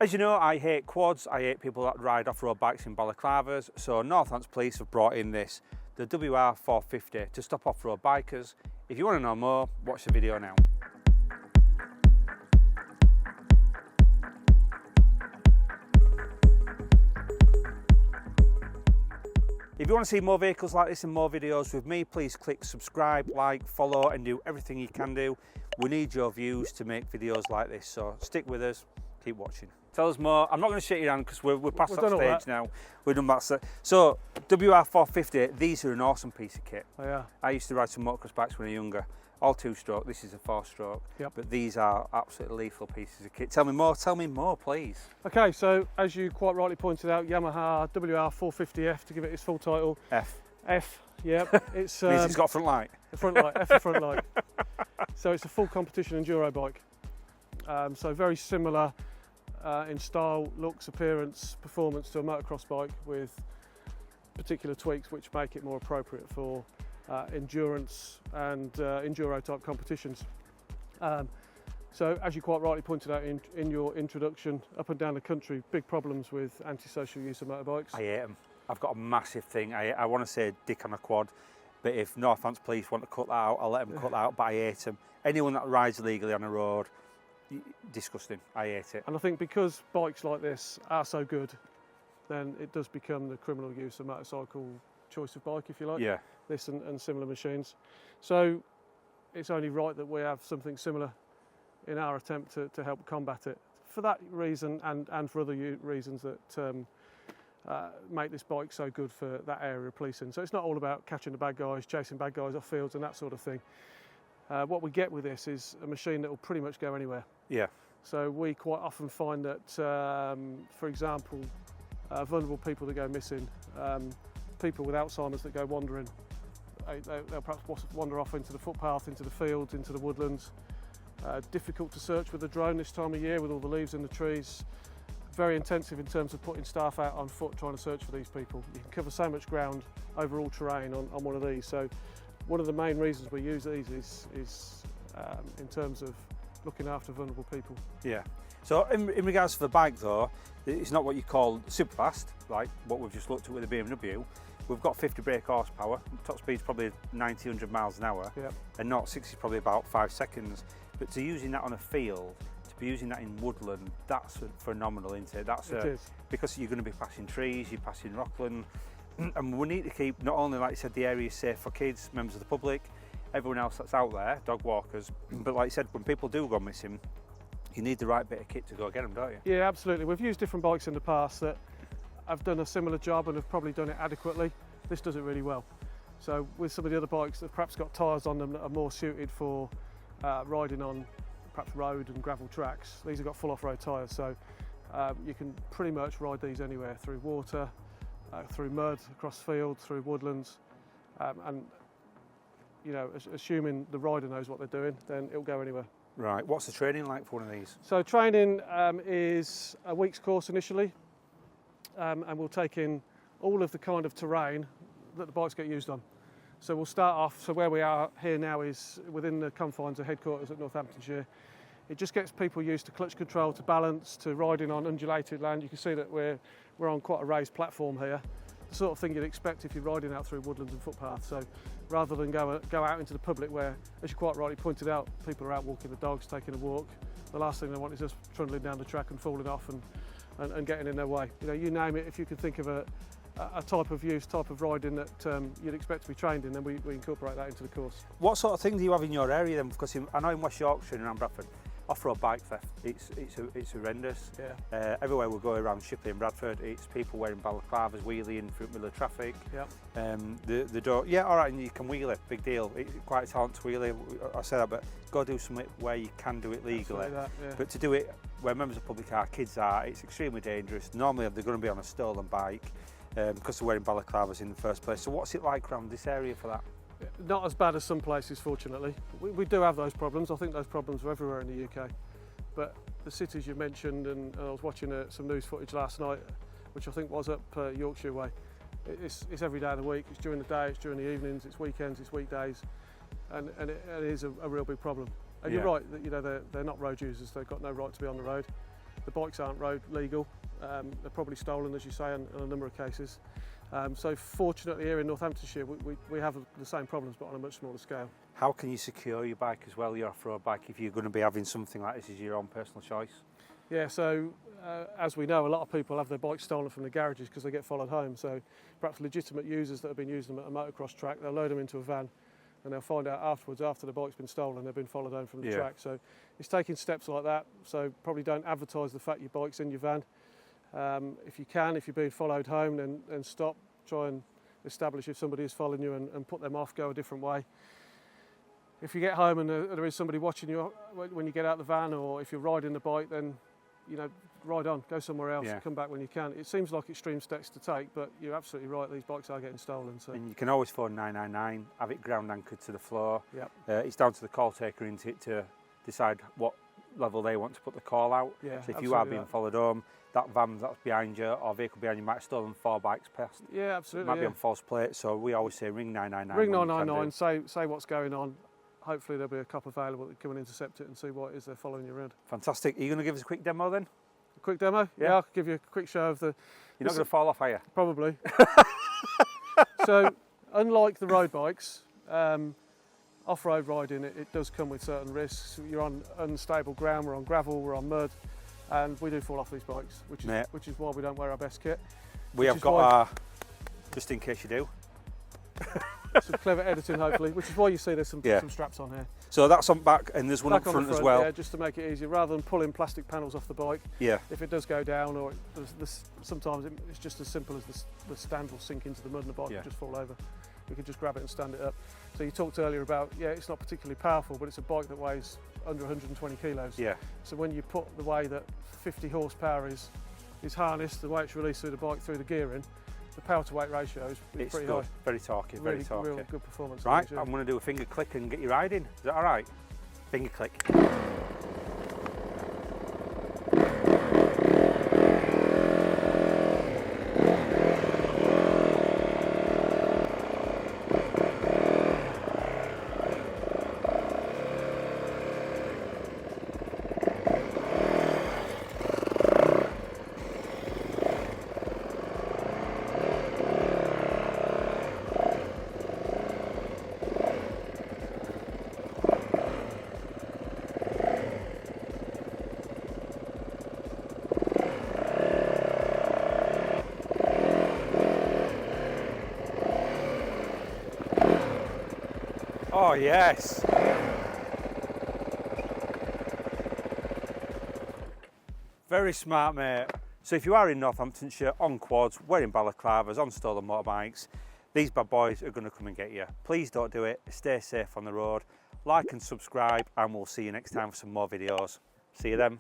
As you know, I hate quads, I hate people that ride off-road bikes in balaclavas, so Northamptonshire Police have brought in this, the WR450, to stop off-road bikers. If you want to know more, watch the video now. If you want to see more vehicles like this and more videos with me, please click subscribe, like, follow and do everything you can do. We need your views to make videos like this, so stick with us, keep watching. Tell us more. I'm not going to shake you down because we're past that stage now. We've done that. So WR450, these are an awesome piece of kit. Oh, yeah. I used to ride some motocross bikes when I was younger. All two-stroke, this is a four-stroke. Yep. But these are absolutely lethal pieces of kit. Tell me more, please. Okay, so as you quite rightly pointed out, Yamaha WR450f, to give it its full title. F, yeah. It's means it's got a front light. The front light, F the front light. So it's a full competition enduro bike. So very similar in style, looks, appearance, performance to a motocross bike, with particular tweaks which make it more appropriate for endurance and enduro type competitions. So as you quite rightly pointed out in your introduction, up and down the country, big problems with antisocial use of motorbikes. I hate them. I've got a massive thing. I want to say dick on a quad, but if Northamptonshire Police want to cut that out, I'll let them cut that out, but I hate them. Anyone that rides legally on a road, disgusting. I hate it. And I think because bikes like this are so good, then it does become the criminal use of motorcycle choice of bike, if you like. Yeah. This and similar machines. So it's only right that we have something similar in our attempt to help combat it. For that reason and for other reasons that make this bike so good for that area of policing. So it's not all about catching the bad guys, chasing bad guys off fields and that sort of thing. What we get with this is a machine that will pretty much go anywhere. Yeah. So we quite often find that, for example, vulnerable people that go missing, people with Alzheimer's that go wandering, they'll perhaps wander off into the footpath, into the fields, into the woodlands. Difficult to search with a drone this time of year with all the leaves in the trees. Very intensive in terms of putting staff out on foot trying to search for these people. You can cover so much ground over all terrain on one of these. So one of the main reasons we use these is in terms of looking after vulnerable people. Yeah. So in regards to the bike though, it's not what you call super fast, like what we've just looked at with the BMW. We've got 50 brake horsepower, top speed's probably 90, 100 miles an hour, yep. And 0-60 is probably about 5 seconds. But to using that on a field, to be using that in woodland, that's phenomenal, isn't it? It is. Because you're going to be passing trees, you're passing rockland, and we need to keep, not only, like you said, the area safe for kids, members of the public, everyone else that's out there, dog walkers, but like you said, when people do go missing, you need the right bit of kit to go get them, don't you? Yeah, absolutely. We've used different bikes in the past that have done a similar job and have probably done it adequately. This does it really well. So with some of the other bikes that have perhaps got tyres on them that are more suited for riding on perhaps road and gravel tracks, these have got full off-road tyres, so you can pretty much ride these anywhere, through water, through mud, across fields, through woodlands, and you know, assuming the rider knows what they're doing, then it'll go anywhere. Right. What's the training like for one of these? So training is a week's course initially, and we'll take in all of the kind of terrain that the bikes get used on. So we'll start off, so where we are here now is within the confines of headquarters at Northamptonshire. It just gets people used to clutch control, to balance, to riding on undulated land. You can see that we're on quite a raised platform here. The sort of thing you'd expect if you're riding out through woodlands and footpaths. So rather than go out into the public where, as you quite rightly pointed out, people are out walking the dogs, taking a walk. The last thing they want is just trundling down the track and falling off and getting in their way. You know, you name it, if you could think of a type of use, type of riding that you'd expect to be trained in, then we incorporate that into the course. What sort of thing do you have in your area then? Because I know in West Yorkshire and around Bradford, off-road bike theft, it's horrendous. Yeah. Everywhere we go around Shipley and Bradford, it's people wearing balaclavas, wheeling through the middle of traffic. Yep. The door, yeah, all right, and you can wheel it, big deal. It's quite a talent to wheel it, I say that, but go do something where you can do it legally. That, yeah. But to do it where members of the public are, kids are, it's extremely dangerous. Normally they're going to be on a stolen bike because they're wearing balaclavas in the first place. So what's it like around this area for that? Not as bad as some places, fortunately. We do have those problems. I think those problems are everywhere in the UK. But the cities you mentioned, and I was watching some news footage last night, which I think was up Yorkshire way. It's every day of the week. It's during the day, it's during the evenings, it's weekends, it's weekdays, and it is a real big problem. And you're right that they're not road users. They've got no right to be on the road. the bikes aren't road legal. They're probably stolen, as you say, in a number of cases. So fortunately here in Northamptonshire we have the same problems but on a much smaller scale. How can you secure your bike as well, your off-road bike, if you're going to be having something like this as your own personal choice? Yeah, so as we know, a lot of people have their bikes stolen from the garages because they get followed home. So perhaps legitimate users that have been using them at a motocross track, they'll load them into a van and they'll find out afterwards, after the bike's been stolen, they've been followed home from the track. So it's taking steps like that. So probably don't advertise the fact your bike's in your van. If you can, if you're being followed home, then stop, try and establish if somebody is following you and put them off, go a different way. If you get home and there is somebody watching you when you get out of the van, or if you're riding the bike, then ride on, go somewhere else, come back when you can. It seems like extreme steps to take, but you're absolutely right, these bikes are getting stolen. So. And you can always phone 999, have it ground anchored to the floor. Yep. It's down to the call taker to decide what level they want to put the call out. Yeah, so if you are being followed home, that van that's behind you or vehicle behind you might have stolen 4 bikes past. Yeah, absolutely. It might be on false plates, so we always say ring 999. Ring 999, say what's going on. Hopefully there'll be a cop available that can intercept it and see what it is they're following you around. Fantastic. Are you going to give us a quick demo then? A quick demo? Yeah, I'll give you a quick show of the... You're not going to fall off, are you? Probably. So, unlike the road bikes, off-road riding, it does come with certain risks. You're on unstable ground, we're on gravel, we're on mud, and we do fall off these bikes, which is why we don't wear our best kit. We have got our... Just in case you do. Some clever editing, hopefully, which is why you see there's some straps on here. So that's on back, and there's one up front as well. Yeah, just to make it easier, rather than pulling plastic panels off the bike. Yeah. If it does go down, or sometimes it's just as simple as the stand will sink into the mud and the bike will just fall over. We can just grab it and stand it up. So you talked earlier about, it's not particularly powerful, but it's a bike that weighs under 120 kilos. Yeah. So when you put the way that 50 horsepower is harnessed, the way it's released through the bike, through the gearing, the power to weight ratio is pretty high. Very torquey, very torquey. Real good performance. Right, I'm going to do a finger click and get you riding. Is that all right? Finger click. Oh yes! Very smart, mate. So if you are in Northamptonshire, on quads, wearing balaclavas, on stolen motorbikes, these bad boys are going to come and get you. Please don't do it. Stay safe on the road. Like and subscribe, and we'll see you next time for some more videos. See you then.